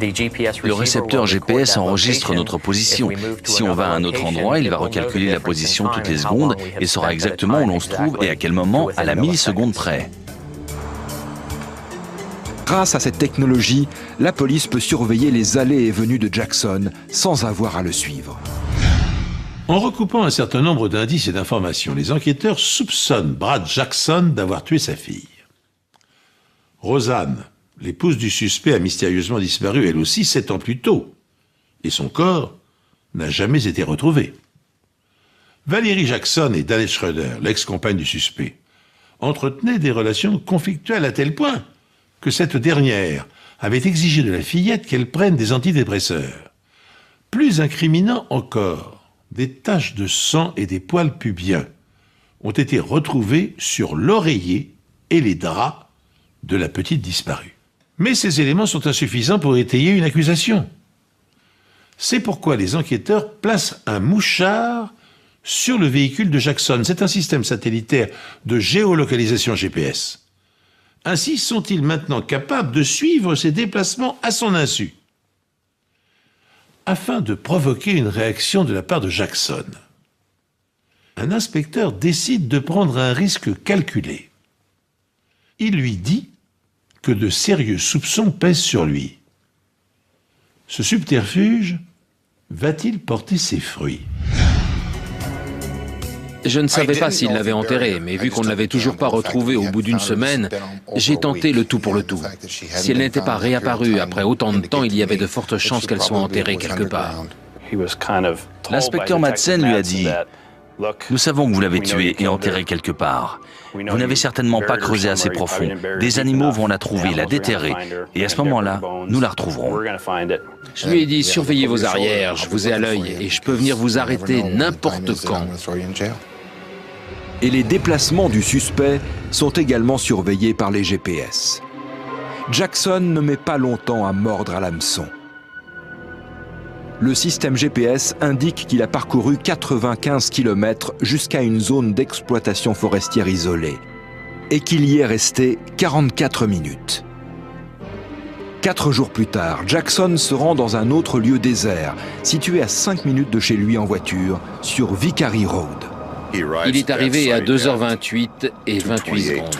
Le récepteur GPS enregistre notre position. Si on va à un autre endroit, il va recalculer la position toutes les secondes et saura exactement où l'on se trouve et à quel moment, à la milliseconde près. Grâce à cette technologie, la police peut surveiller les allées et venues de Jackson sans avoir à le suivre. En recoupant un certain nombre d'indices et d'informations, les enquêteurs soupçonnent Brad Jackson d'avoir tué sa fille. Rosanne, l'épouse du suspect, a mystérieusement disparu elle aussi 7 ans plus tôt, et son corps n'a jamais été retrouvé. Valérie Jackson et Dalet Schroeder, l'ex-compagne du suspect, entretenaient des relations conflictuelles à tel point que cette dernière avait exigé de la fillette qu'elle prenne des antidépresseurs. Plus incriminant encore, des taches de sang et des poils pubiens ont été retrouvés sur l'oreiller et les draps de la petite disparue. Mais ces éléments sont insuffisants pour étayer une accusation. C'est pourquoi les enquêteurs placent un mouchard sur le véhicule de Jackson. C'est un système satellitaire de géolocalisation GPS. Ainsi sont-ils maintenant capables de suivre ses déplacements à son insu. Afin de provoquer une réaction de la part de Jackson, un inspecteur décide de prendre un risque calculé. Il lui dit que de sérieux soupçons pèsent sur lui. Ce subterfuge va-t-il porter ses fruits ? Je ne savais pas s'il l'avait enterrée, mais vu qu'on ne l'avait toujours pas retrouvée au bout d'une semaine, j'ai tenté le tout pour le tout. Si elle n'était pas réapparue après autant de temps, il y avait de fortes chances qu'elle soit enterrée quelque part. L'inspecteur Madsen lui a dit « Nous savons que vous l'avez tuée et enterrée quelque part. Vous n'avez certainement pas creusé assez profond. Des animaux vont la trouver, la déterrer, et à ce moment-là, nous la retrouverons. » Je lui ai dit « Surveillez vos arrières, je vous ai à l'œil et je peux venir vous arrêter n'importe quand. » Et les déplacements du suspect sont également surveillés par les GPS. Jackson ne met pas longtemps à mordre à l'hameçon. Le système GPS indique qu'il a parcouru 95 km jusqu'à une zone d'exploitation forestière isolée et qu'il y est resté 44 minutes. 4 jours plus tard, Jackson se rend dans un autre lieu désert, situé à 5 minutes de chez lui en voiture, sur Vickery Road. Il est arrivé à 2h28 et 28 secondes.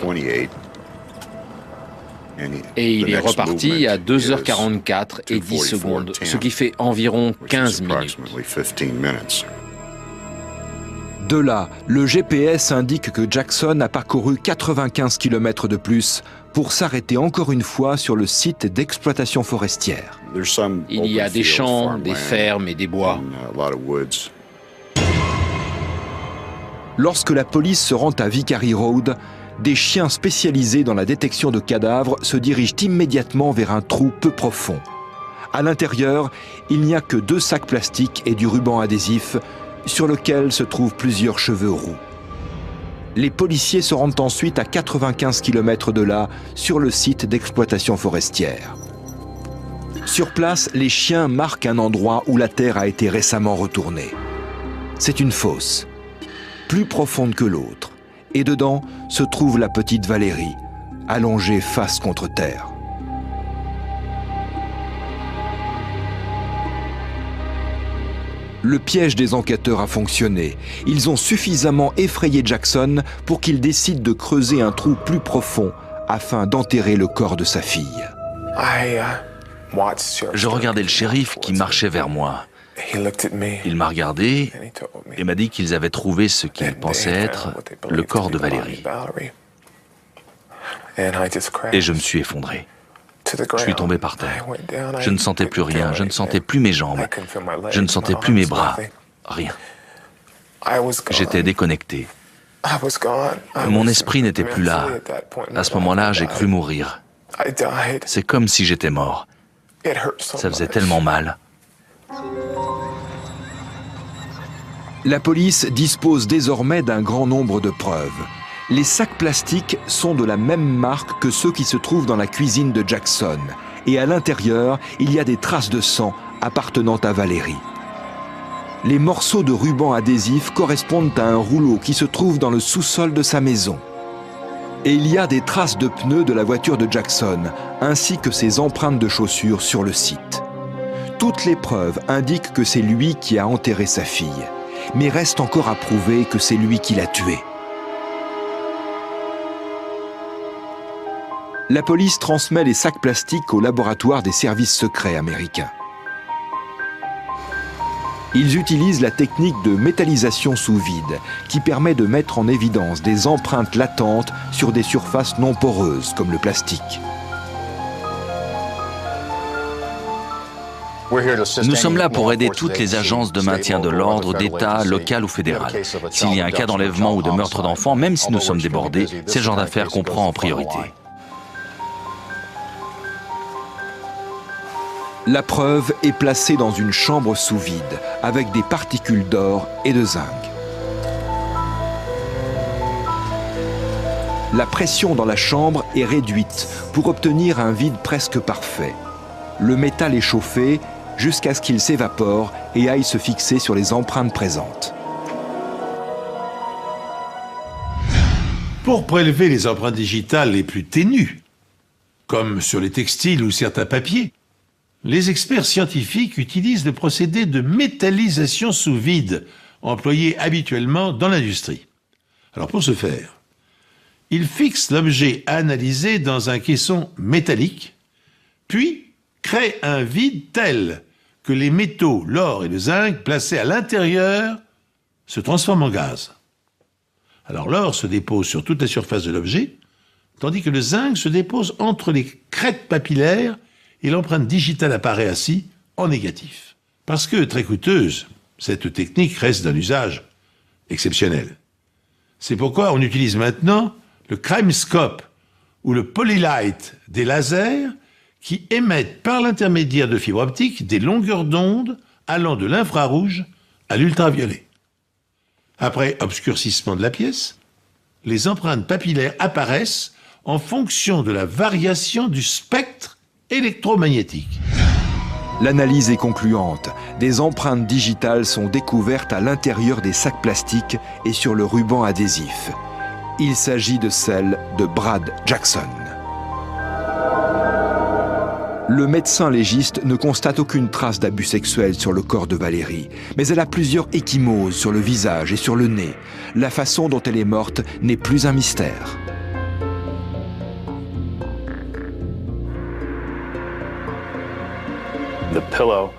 Et il est reparti à 2h44 et 10 secondes, ce qui fait environ 15 minutes. De là, le GPS indique que Jackson a parcouru 95 km de plus pour s'arrêter encore une fois sur le site d'exploitation forestière. Il y a des champs, des fermes et des bois. Lorsque la police se rend à Vickery Road, des chiens spécialisés dans la détection de cadavres se dirigent immédiatement vers un trou peu profond. À l'intérieur, il n'y a que 2 sacs plastiques et du ruban adhésif sur lequel se trouvent plusieurs cheveux roux. Les policiers se rendent ensuite à 95 km de là, sur le site d'exploitation forestière. Sur place, les chiens marquent un endroit où la terre a été récemment retournée. C'est une fosse, plus profonde que l'autre, et dedans se trouve la petite Valérie, allongée face contre terre. Le piège des enquêteurs a fonctionné. Ils ont suffisamment effrayé Jackson pour qu'il décide de creuser un trou plus profond afin d'enterrer le corps de sa fille. Je regardais le shérif qui marchait vers moi. Il m'a regardé et m'a dit qu'ils avaient trouvé ce qu'ils pensaient être le corps de Valérie. Et je me suis effondré. Je suis tombé par terre. Je ne sentais plus rien, je ne sentais plus mes jambes, je ne sentais plus mes bras, rien. J'étais déconnecté. Mon esprit n'était plus là. À ce moment-là, j'ai cru mourir. C'est comme si j'étais mort. Ça faisait tellement mal. La police dispose désormais d'un grand nombre de preuves. Les sacs plastiques sont de la même marque que ceux qui se trouvent dans la cuisine de Jackson. Et à l'intérieur, il y a des traces de sang appartenant à Valérie. Les morceaux de ruban adhésif correspondent à un rouleau qui se trouve dans le sous-sol de sa maison. Et il y a des traces de pneus de la voiture de Jackson, ainsi que ses empreintes de chaussures sur le site. Toutes les preuves indiquent que c'est lui qui a enterré sa fille. Mais reste encore à prouver que c'est lui qui l'a tuée. La police transmet les sacs plastiques au laboratoire des services secrets américains. Ils utilisent la technique de métallisation sous vide, qui permet de mettre en évidence des empreintes latentes sur des surfaces non poreuses, comme le plastique. Nous sommes là pour aider toutes les agences de maintien de l'ordre d'État, local ou fédéral. S'il y a un cas d'enlèvement ou de meurtre d'enfant, même si nous sommes débordés, c'est le genre d'affaires qu'on prend en priorité. La preuve est placée dans une chambre sous vide, avec des particules d'or et de zinc. La pression dans la chambre est réduite pour obtenir un vide presque parfait. Le métal est chauffé jusqu'à ce qu'il s'évapore et aille se fixer sur les empreintes présentes. Pour prélever les empreintes digitales les plus ténues, comme sur les textiles ou certains papiers, les experts scientifiques utilisent le procédé de métallisation sous vide, employé habituellement dans l'industrie. Alors pour ce faire, ils fixent l'objet analysé dans un caisson métallique, puis créent un vide tel que les métaux, l'or et le zinc placés à l'intérieur se transforment en gaz. Alors l'or se dépose sur toute la surface de l'objet, tandis que le zinc se dépose entre les crêtes papillaires et l'empreinte digitale apparaît ainsi en négatif. Parce que, très coûteuse, cette technique reste d'un usage exceptionnel. C'est pourquoi on utilise maintenant le CrimeScope ou le Polylight des lasers qui émettent par l'intermédiaire de fibres optiques des longueurs d'onde allant de l'infrarouge à l'ultraviolet. Après obscurcissement de la pièce, les empreintes papillaires apparaissent en fonction de la variation du spectre électromagnétique. L'analyse est concluante. Des empreintes digitales sont découvertes à l'intérieur des sacs plastiques et sur le ruban adhésif. Il s'agit de celles de Brad Jackson. Le médecin légiste ne constate aucune trace d'abus sexuel sur le corps de Valérie, mais elle a plusieurs ecchymoses sur le visage et sur le nez. La façon dont elle est morte n'est plus un mystère.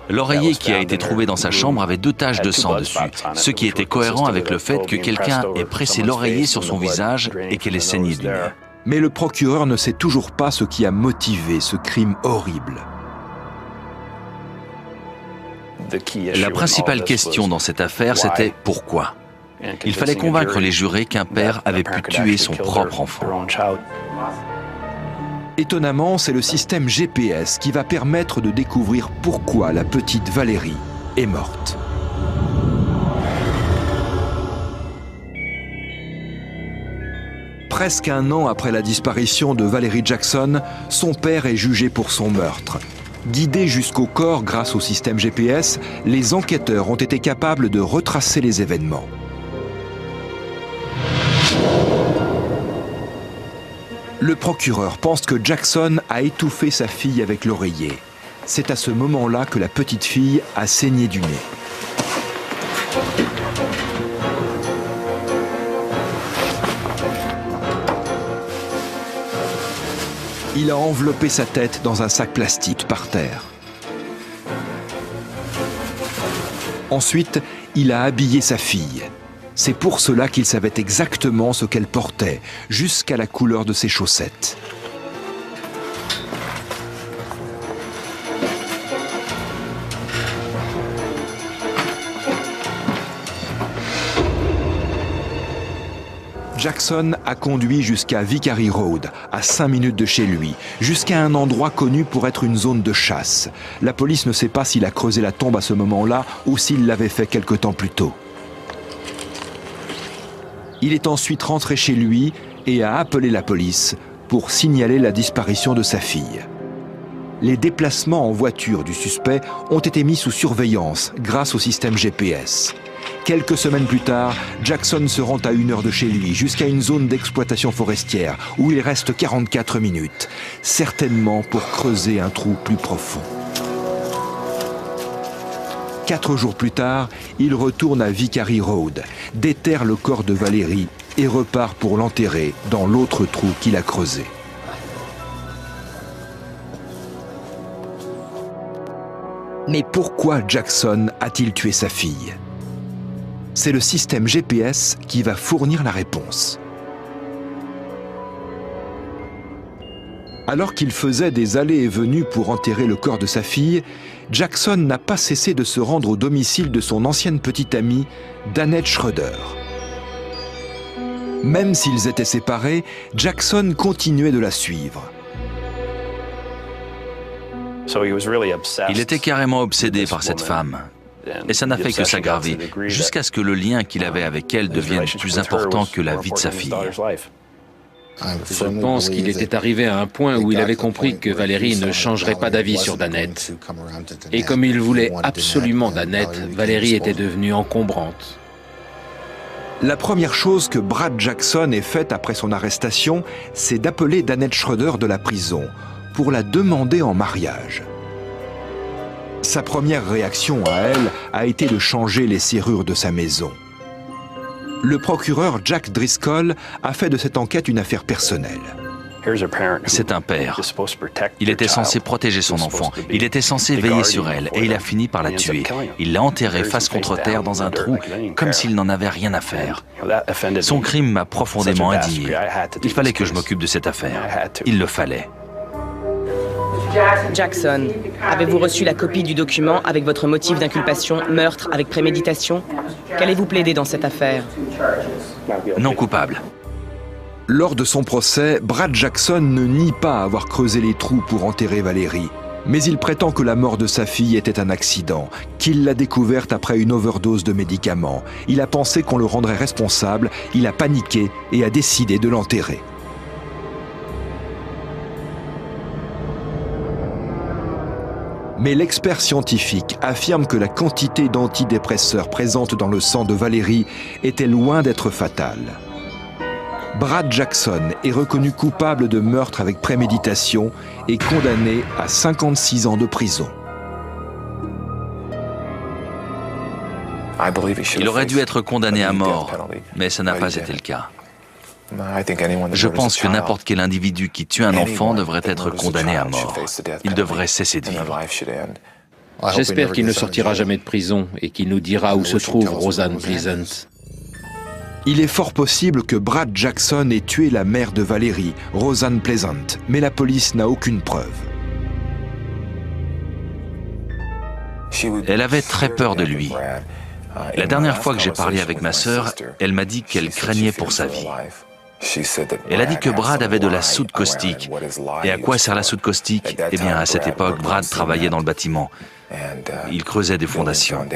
L'oreiller qui a été trouvé dans sa chambre avait 2 taches de sang dessus, ce qui était cohérent avec le fait que quelqu'un ait pressé l'oreiller sur son visage et qu'elle ait saigné du nez. Mais le procureur ne sait toujours pas ce qui a motivé ce crime horrible. La principale question dans cette affaire, c'était pourquoi ? Il fallait convaincre les jurés qu'un père avait pu tuer son propre enfant. Étonnamment, c'est le système GPS qui va permettre de découvrir pourquoi la petite Valérie est morte. Presque un an après la disparition de Valerie Jackson, son père est jugé pour son meurtre. Guidés jusqu'au corps grâce au système GPS, les enquêteurs ont été capables de retracer les événements. Le procureur pense que Jackson a étouffé sa fille avec l'oreiller. C'est à ce moment-là que la petite fille a saigné du nez. Il a enveloppé sa tête dans un sac plastique par terre. Ensuite, il a habillé sa fille. C'est pour cela qu'il savait exactement ce qu'elle portait, jusqu'à la couleur de ses chaussettes. Jackson a conduit jusqu'à Vickery Road, à 5 minutes de chez lui, jusqu'à un endroit connu pour être une zone de chasse. La police ne sait pas s'il a creusé la tombe à ce moment-là ou s'il l'avait fait quelque temps plus tôt. Il est ensuite rentré chez lui et a appelé la police pour signaler la disparition de sa fille. Les déplacements en voiture du suspect ont été mis sous surveillance grâce au système GPS. Quelques semaines plus tard, Jackson se rend à 1 heure de chez lui, jusqu'à une zone d'exploitation forestière, où il reste 44 minutes, certainement pour creuser un trou plus profond. 4 jours plus tard, il retourne à Vickery Road, déterre le corps de Valérie et repart pour l'enterrer dans l'autre trou qu'il a creusé. Mais pourquoi Jackson a-t-il tué sa fille ? C'est le système GPS qui va fournir la réponse. Alors qu'il faisait des allées et venues pour enterrer le corps de sa fille, Jackson n'a pas cessé de se rendre au domicile de son ancienne petite amie, Danette Schroeder. Même s'ils étaient séparés, Jackson continuait de la suivre. Il était carrément obsédé par cette femme. Et ça n'a fait que s'aggraver, jusqu'à ce que le lien qu'il avait avec elle devienne plus important que la vie de sa fille. Je pense qu'il était arrivé à un point où il avait compris que Valérie ne changerait pas d'avis sur Danette. Et comme il voulait absolument Danette, Valérie était devenue encombrante. La première chose que Brad Jackson ait faite après son arrestation, c'est d'appeler Danette Schroeder de la prison pour la demander en mariage. Sa première réaction à elle a été de changer les serrures de sa maison. Le procureur Jack Driscoll a fait de cette enquête une affaire personnelle. C'est un père. Il était censé protéger son enfant. Il était censé veiller sur elle et il a fini par la tuer. Il l'a enterrée face contre terre dans un trou, comme s'il n'en avait rien à faire. Son crime m'a profondément indigné. Il fallait que je m'occupe de cette affaire. Il le fallait. Jackson, avez-vous reçu la copie du document avec votre motif d'inculpation, meurtre avec préméditation? Qu'allez-vous plaider dans cette affaire? Non coupable. Lors de son procès, Brad Jackson ne nie pas avoir creusé les trous pour enterrer Valérie. Mais il prétend que la mort de sa fille était un accident, qu'il l'a découverte après une overdose de médicaments. Il a pensé qu'on le rendrait responsable, il a paniqué et a décidé de l'enterrer. Mais l'expert scientifique affirme que la quantité d'antidépresseurs présente dans le sang de Valérie était loin d'être fatale. Brad Jackson est reconnu coupable de meurtre avec préméditation et condamné à 56 ans de prison. Il aurait dû être condamné à mort, mais ça n'a pas été le cas. Je pense que n'importe quel individu qui tue un enfant devrait être condamné à mort. Il devrait cesser de vivre. J'espère qu'il ne sortira jamais de prison et qu'il nous dira où se trouve Rosanne Pleasant. Il est fort possible que Brad Jackson ait tué la mère de Valérie, Rosanne Pleasant, mais la police n'a aucune preuve. Elle avait très peur de lui. La dernière fois que j'ai parlé avec ma sœur, elle m'a dit qu'elle craignait pour sa vie. Elle a dit que Brad avait de la soude caustique. Et à quoi sert la soude caustique? Eh bien, à cette époque, Brad travaillait dans le bâtiment. Il creusait des fondations.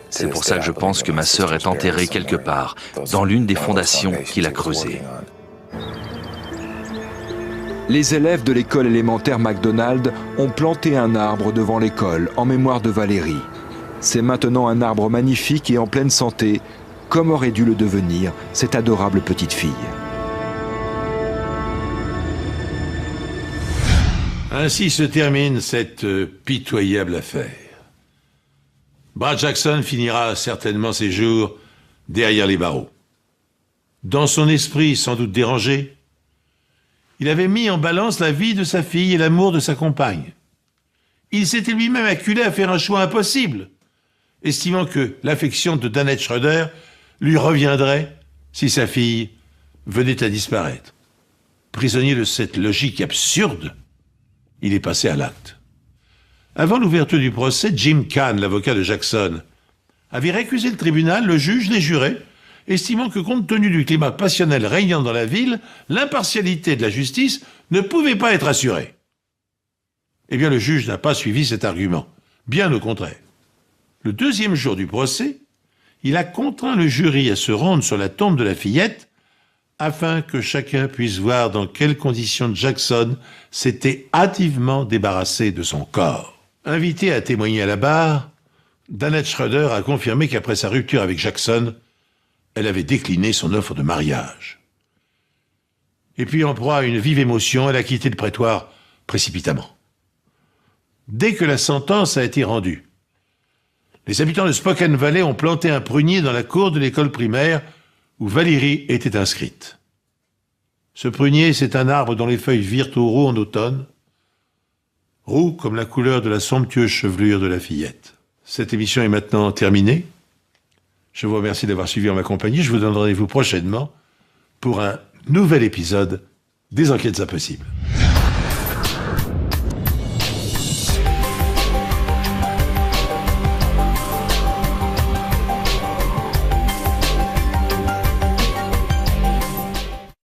C'est pour ça que je pense que ma sœur est enterrée quelque part, dans l'une des fondations qu'il a creusées. Les élèves de l'école élémentaire McDonald ont planté un arbre devant l'école en mémoire de Valérie. C'est maintenant un arbre magnifique et en pleine santé, comme aurait dû le devenir cette adorable petite fille. Ainsi se termine cette pitoyable affaire. Brad Jackson finira certainement ses jours derrière les barreaux. Dans son esprit sans doute dérangé, il avait mis en balance la vie de sa fille et l'amour de sa compagne. Il s'était lui-même acculé à faire un choix impossible, estimant que l'affection de Danette Schroeder lui reviendrait si sa fille venait à disparaître. Prisonnier de cette logique absurde, il est passé à l'acte. Avant l'ouverture du procès, Jim Kahn, l'avocat de Jackson, avait récusé le tribunal, le juge, les jurés, estimant que compte tenu du climat passionnel régnant dans la ville, l'impartialité de la justice ne pouvait pas être assurée. Eh bien, le juge n'a pas suivi cet argument, bien au contraire. Le deuxième jour du procès, il a contraint le jury à se rendre sur la tombe de la fillette afin que chacun puisse voir dans quelles conditions Jackson s'était hâtivement débarrassé de son corps. Invitée à témoigner à la barre, Danette Schroeder a confirmé qu'après sa rupture avec Jackson, elle avait décliné son offre de mariage. Et puis, en proie à une vive émotion, elle a quitté le prétoire précipitamment. Dès que la sentence a été rendue, les habitants de Spokane Valley ont planté un prunier dans la cour de l'école primaire où Valérie était inscrite. Ce prunier, c'est un arbre dont les feuilles virent au roux en automne, roux comme la couleur de la somptueuse chevelure de la fillette. Cette émission est maintenant terminée. Je vous remercie d'avoir suivi en ma compagnie. Je vous donne rendez-vous prochainement pour un nouvel épisode des Enquêtes Impossibles.